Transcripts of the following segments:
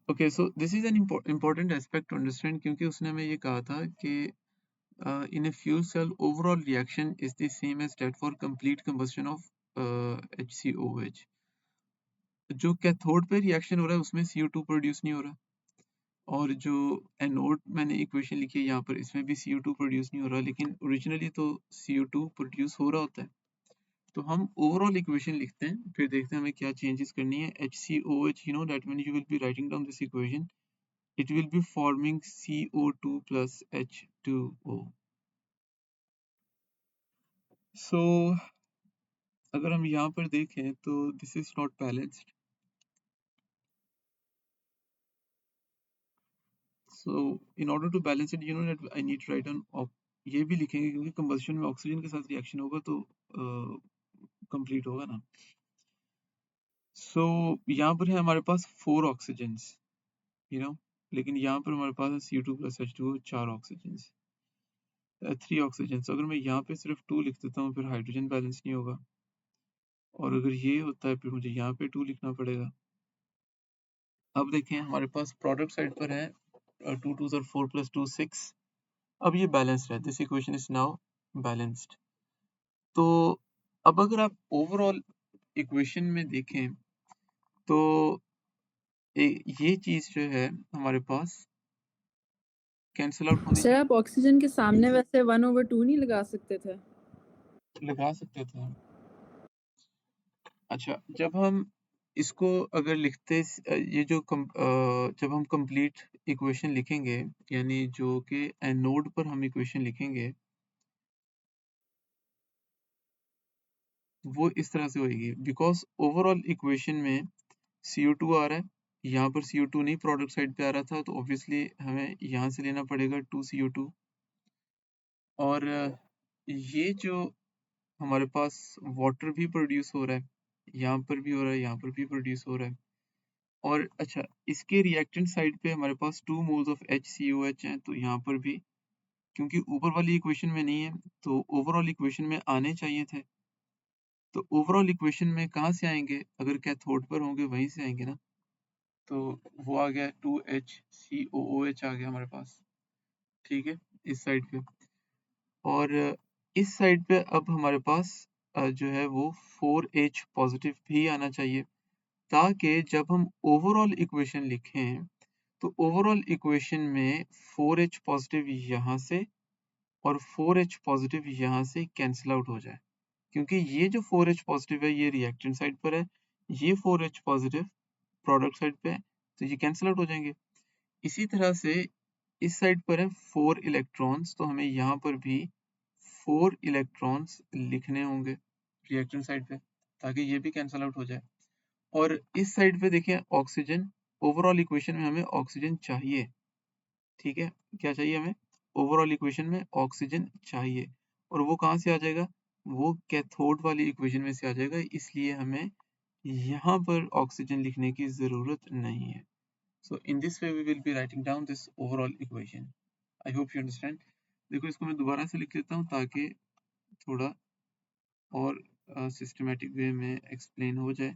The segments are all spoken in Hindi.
Okay, so this is an important aspect to understand, क्योंकि उसने हमें ये कहा था कि in a fuel cell overall reaction is the same as that for complete combustion of HCOH. जो कैथोड पे रिएक्शन हो रहा है उसमें CO2 प्रोड्यूस नहीं हो रहा, और जो एनोड मैंने इक्वेशन लिखी है यहाँ पर, इसमें भी CO2 प्रोड्यूस नहीं हो रहा, लेकिन ओरिजिनली तो CO2 प्रोड्यूस हो रहा होता है। तो हम ओवरऑल इक्वेशन लिखते हैं, फिर देखते हैं हमें क्या चेंजेस करनी है। HCOH, you know that when you will be writing down this equation, it will be forming CO2 plus H2O. So अगर हम यहाँ पर देखें तो this is not balanced, so in order to balance it, you know that I need to write down, ये भी लिखेंगे क्योंकि कंबस्शन में ऑक्सीजन के साथ रिएक्शन होगा तो कंप्लीट होगा ना। सो यहाँ पर है हमारे पास 4 ऑक्सीजन्स, यू नो, लेकिन यहाँ पर हमारे पास है CO2 plus H2O, 4 oxygens, 3 oxygens. अगर मैं यहाँ पे सिर्फ 2 लिख देता हूँ फिर हाइड्रोजन बैलेंस नहीं होगा, और अगर ये होता है फिर मुझे यहाँ पे 2 लिखना पड़ेगा। अब देखें हमारे पास प्रोडक्ट साइड पर है 2 2s और 4 प्लस 2 6। अब ये बैलेंस्ड है, this equation is now balanced. तो अब अगर आप ओवरऑल इक्वेशन में देखें तो ये चीज जो है हमारे पास कैंसिल आउट होनी सर आप ऑक्सीजन के सामने वैसे 1/2 नहीं लगा सकते थे? लगा सकते थे। अच्छा, जब हम इसको अगर लिखते ये जो जब हम कंप्लीट इक्वेशन लिखेंगे, यानी जो कि एनोड पर हम इक्वेशन लिखेंगे, वो इस तरह से होएगी, बिकॉज ओवरऑल इक्वेशन में CO2 आ रहा है, यहाँ पर CO2 नहीं प्रोडक्ट साइड पे आ रहा था, तो ऑब्वियसली हमें यहाँ से लेना पड़ेगा 2CO2, और ये जो हमारे पास वाटर भी प्रोड्यूस हो रहा है, यहाँ पर भी हो रहा है, यहाँ पर भी प्रोड्यूस हो रहा है, और अच्छा इसके रिएक्टेंट साइड पे हमारे पास 2 मोल्स ऑफ HCOH हैं, तो यहाँ पर भी, क्योंकि ऊपर वाली इक्वेशन में नहीं है तो ओवरऑल इक्वेशन में आने चाहिए थे, तो ओवरऑल इक्वेशन में कहाँ से आएंगे, अगर कैथोड पर होंगे वहीं से आएंगे ना, तो वो आ गया 2HCOOH आ गया हमारे पास, ठीक है, इस साइड पे, और इस साइड पे अब हमारे पास जो है वो 4H पॉजिटिव भी आना चाहिए, ताकि जब हम ओवरऑल इक्वेशन लिखें तो ओवरऑल इक्वेशन में 4H पॉजिटिव यहाँ से और 4H पॉजिटिव यहाँ से कैंसिल आउट हो जाए, क्योंकि ये जो 4H पॉजिटिव है ये रिएक्टेंट साइड पर है, ये 4H पॉजिटिव प्रोडक्ट साइड पे है, तो ये कैंसिल आउट हो जाएंगे। इसी तरह से इस साइड पर है 4 इलेक्ट्रॉन्स, तो हमें यहाँ पर भी 4 इलेक्ट्रॉन्स लिखने होंगे रिएक्टेंट साइड पे, ताकि ये भी कैंसिल आउट हो जाए। और इस साइड पे देखिए ऑक्सीजन, ओवरऑल इक्वेशन में हमें ऑक्सीजन चाहिए, ठीक है, क्या चाहिए हमें, ओवरऑल इक्वेशन में ऑक्सीजन चाहिए, और वो कहाँ से आ जाएगा, वो कैथोड वाली इक्वेशन में से आ जाएगा, इसलिए हमें यहाँ पर ऑक्सीजन लिखने की ज़रूरत नहीं है। So in this way we will be writing down this overall equation. I hope you understand. देखो इसको मैं दोबारा से लिख लेता हूँ ताकि थोड़ा और सिस्टमेटिक वे में एक्सप्लेन हो जाए।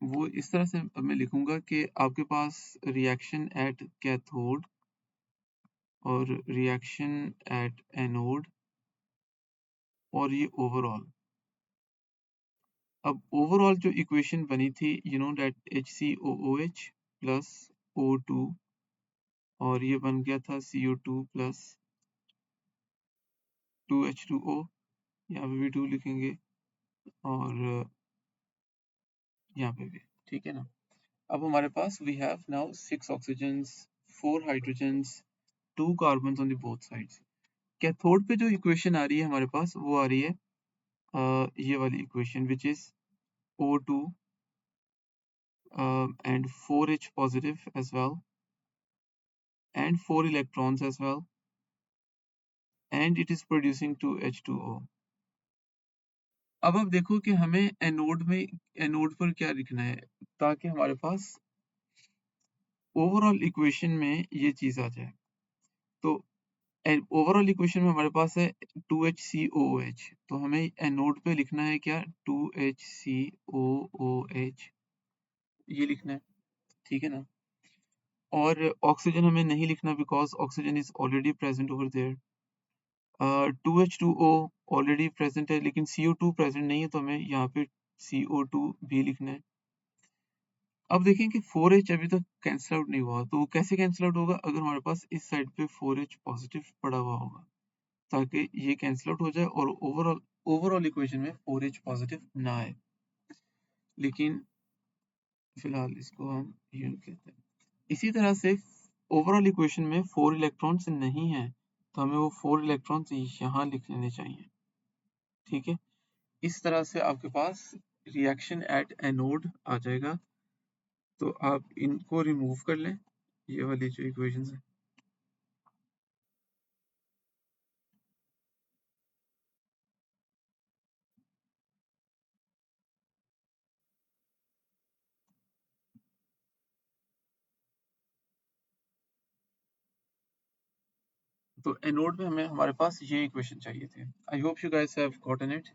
वो इस तरह से अब मैं लिखूंगा कि आपके पास रिएक्शन एट कैथोड और रिएक्शन एट एनोड और ये ओवरऑल। अब ओवरऑल जो इक्वेशन बनी थी, you know that HCOOH plus O2, और ये बन गया था CO2 प्लस 2H2O, यहाँ पे भी 2 लिखेंगे और यहाँ पे भी, ठीक है ना। अब हमारे पास we have now 6 oxygens, 4 hydrogens, 2 carbons on the both sides. Cathode पे जो इक्वेशन आ रही है हमारे पास वो आ रही है ये वाली equation which is O2 and 4H positive as well and 4 electrons as well, and it is producing 2H2O. अब आप देखो कि हमें एनोड पर क्या लिखना है ताकि हमारे पास ओवरऑल इक्वेशन में ये चीज आ जाए। तो ओवरऑल इक्वेशन में हमारे पास है 2HCOOH, तो हमें एनोड पे लिखना है क्या, 2HCOOH, ये लिखना है, ठीक है ना। और ऑक्सीजन हमें नहीं लिखना because oxygen is already present over there. 2H2O already present है, लेकिन CO2 प्रेजेंट नहीं है, तो हमें यहाँ पे CO2 भी लिखना है। अब देखें कि 4H अभी तक कैंसिल आउट नहीं हुआ, तो वो कैसे कैंसिल आउट होगा, अगर हमारे पास इस साइड पे 4H पॉजिटिव पड़ा हुआ होगा, ताकि ये कैंसिल आउट हो जाए और ओवरऑल इक्वेशन में 4H पॉजिटिव ना आए। लेकिन फिलहाल इसको हम यूं कहते हैं। इसी तरह से ओवरऑल इक्वेशन में 4 इलेक्ट्रॉन्स नहीं है, तो हमें वो 4 इलेक्ट्रॉन्स यहाँ लिख लेने चाहिए, ठीक है। इस तरह से आपके पास रिएक्शन एट एनोड आ जाएगा। तो आप इनको रिमूव कर लें, ये वाली जो इक्वेशंस है। तो एनोड में हमें हमारे पास ये इक्वेशन चाहिए थे। I hope you guys have gotten it.